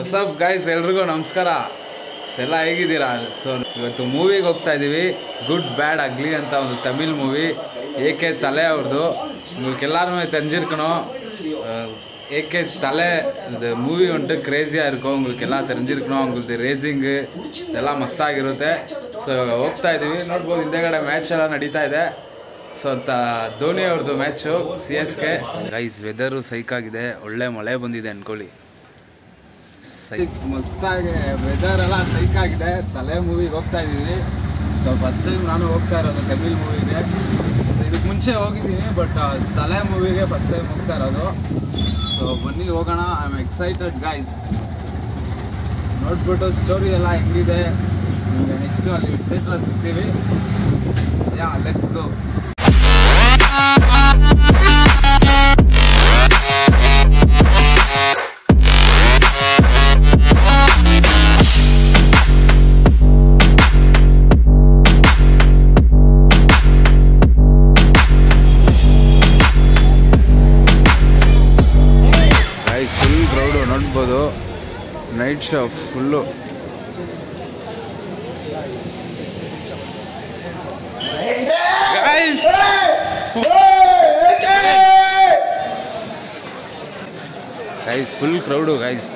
WhatsApp guys, ಎಲ್ರಿಗೂ ನಮಸ್ಕಾರ. ಎಲ್ಲ ಹೇಗಿದ್ದೀರಾ? ಸೊ ಇವತ್ತು ಮೂವಿಗೆ ಹೋಗ್ತಾ ಇದ್ದೀವಿ. ಗುಡ್ ಬ್ಯಾಡ್ ಅಗ್ಲಿ ಅಂತ ಒಂದು ತಮಿಳ್ ಮೂವಿ. ಏಕೆ ತಲೆ ಅವ್ರದ್ದು உங்களுக்கெல்லாருமே தெரிஞ்சிருக்கணும். ஏகே தலை இந்த ಮೂವಿ வந்துட்டு ಕ್ರೇಜಿயாக இருக்கும். உங்களுக்கெಲ್ಲ தெரிஞ்சிருக்கணும். அவங்களுக்கு ರೇಸಿಂಗ್ ಇದೆಲ್ಲ ಮಸ್ತಾಗಿರುತ್ತೆ. ಸೊ ಇವಾಗ ಹೋಗ್ತಾ ಇದ್ದೀವಿ. ನೋಡ್ಬೋದು ಹಿಂದೆಗಡೆ ಮ್ಯಾಚ್ ಎಲ್ಲ ನಡೀತಾ ಇದೆ. ಸೊ ಧೋನಿ ಅವ್ರದ್ದು ಮ್ಯಾಚು CSK. ಗೈಸ್ ವೆದರು ಸೈಕಾಗಿದೆ, ಒಳ್ಳೆ ಮಳೆ ಬಂದಿದೆ ಅಂದ್ಕೊಳ್ಳಿ. ಮಸ್ತಾಗಿ ವೆದರ್ ಎಲ್ಲ ಸೈಕಾಗಿದೆ. ತಲೆ ಮೂವಿಗೆ ಹೋಗ್ತಾ ಇದ್ದೀವಿ. ಸೊ ಫಸ್ಟ್ ಟೈಮ್ ನಾನು ಹೋಗ್ತಾ ಇರೋದು ತಮಿಳ್ ಮೂವಿಗೆ. ಇದಕ್ಕೆ ಮುಂಚೆ ಹೋಗಿದ್ದೀನಿ, ಬಟ್ ತಲೆ ಮೂವಿಗೆ ಫಸ್ಟ್ ಟೈಮ್ ಹೋಗ್ತಾ ಇರೋದು. ಸೊ ಬನ್ನಿ ಹೋಗೋಣ. I am excited guys. ನೋಡ್ಬಿಟ್ಟು ಸ್ಟೋರಿ ಎಲ್ಲ ಹೆಂಗಿದೆ ನಿಮಗೆ ನೆಕ್ಸ್ಟು ಅಲ್ಲಿ ಥಿಯೇಟ್ರಲ್ಲಿ ಸಿಗ್ತೀವಿ. Yeah let's go. Full crowd ನೋಡ್ಬೋದು. Night show full. Guys full crowd guys.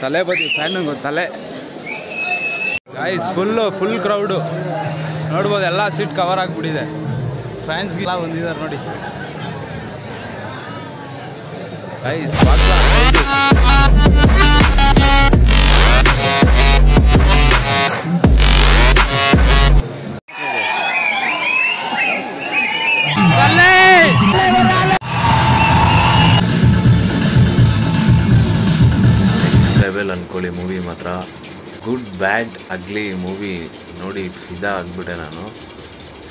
ತಲೆ ಬದಿ ಫ್ಯಾನಿಂಗು ತಲೆ ಗೈಸ್. ಫುಲ್ ಕ್ರೌಡು ನೋಡ್ಬೋದು. ಎಲ್ಲ ಸೀಟ್ ಕವರ್ ಆಗಿಬಿಟ್ಟಿದೆ. ಫ್ಯಾನ್ಸ್ಗೆಲ್ಲ ಬಂದಿದ್ದಾರೆ ನೋಡಿ ಗೈಸ್. ಲೆವೆಲ್ ಅನ್ಕೊಳ್ಳಿ ಮೂವಿ ಮಾತ್ರ. ಗುಡ್ ಬ್ಯಾಡ್ ಅಗ್ಲಿ ಮೂವಿ ನೋಡಿ ಫಿದಾ ಆಗಿಬಿಟ್ಟೆ ನಾನು.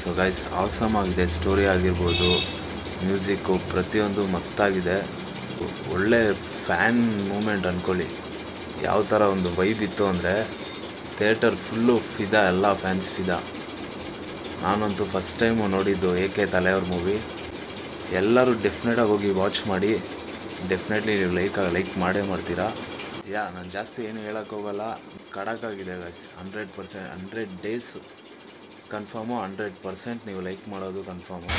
ಸೊ ಗೈಸ್ ಆಸಮ್ ಆಗಿದೆ. ಸ್ಟೋರಿ ಆಗಿರ್ಬೋದು, ಮ್ಯೂಸಿಕ್ಕು ಪ್ರತಿಯೊಂದು ಮಸ್ತಾಗಿದೆ. ಒಳ್ಳೆ ಫ್ಯಾನ್ ಮೂಮೆಂಟ್ ಅಂದ್ಕೊಳ್ಳಿ. ಯಾವ ಥರ ಒಂದು ವೈಬ್ ಇತ್ತು ಅಂದರೆ ಥಿಯೇಟರ್ ಫುಲ್ಲು ಫಿದಾ, ಎಲ್ಲ ಫ್ಯಾನ್ಸ್ ಫಿದಾ. ನಾನಂತೂ ಫಸ್ಟ್ ಟೈಮು ನೋಡಿದ್ದು ಏಕೆ ತಲೆಯವ್ರ ಮೂವಿ. ಎಲ್ಲರೂ ಡೆಫಿನೆಟಾಗಿ ಹೋಗಿ ವಾಚ್ ಮಾಡಿ. ಡೆಫಿನೆಟ್ಲಿ ನೀವು ಲೈಕ್ ಮಾಡೇ ಮಾಡ್ತೀರಾ. ನಾನು ಜಾಸ್ತಿ ಏನು ಹೇಳೋಕ್ಕೋಗಲ್ಲ. ಖಡಕ್ಕಾಗಿದೆ ಗೈಸ್. 100% 100 days confirm. 100% ನೀವು ಲೈಕ್ ಮಾಡೋದು ಕನ್ಫರ್ಮು.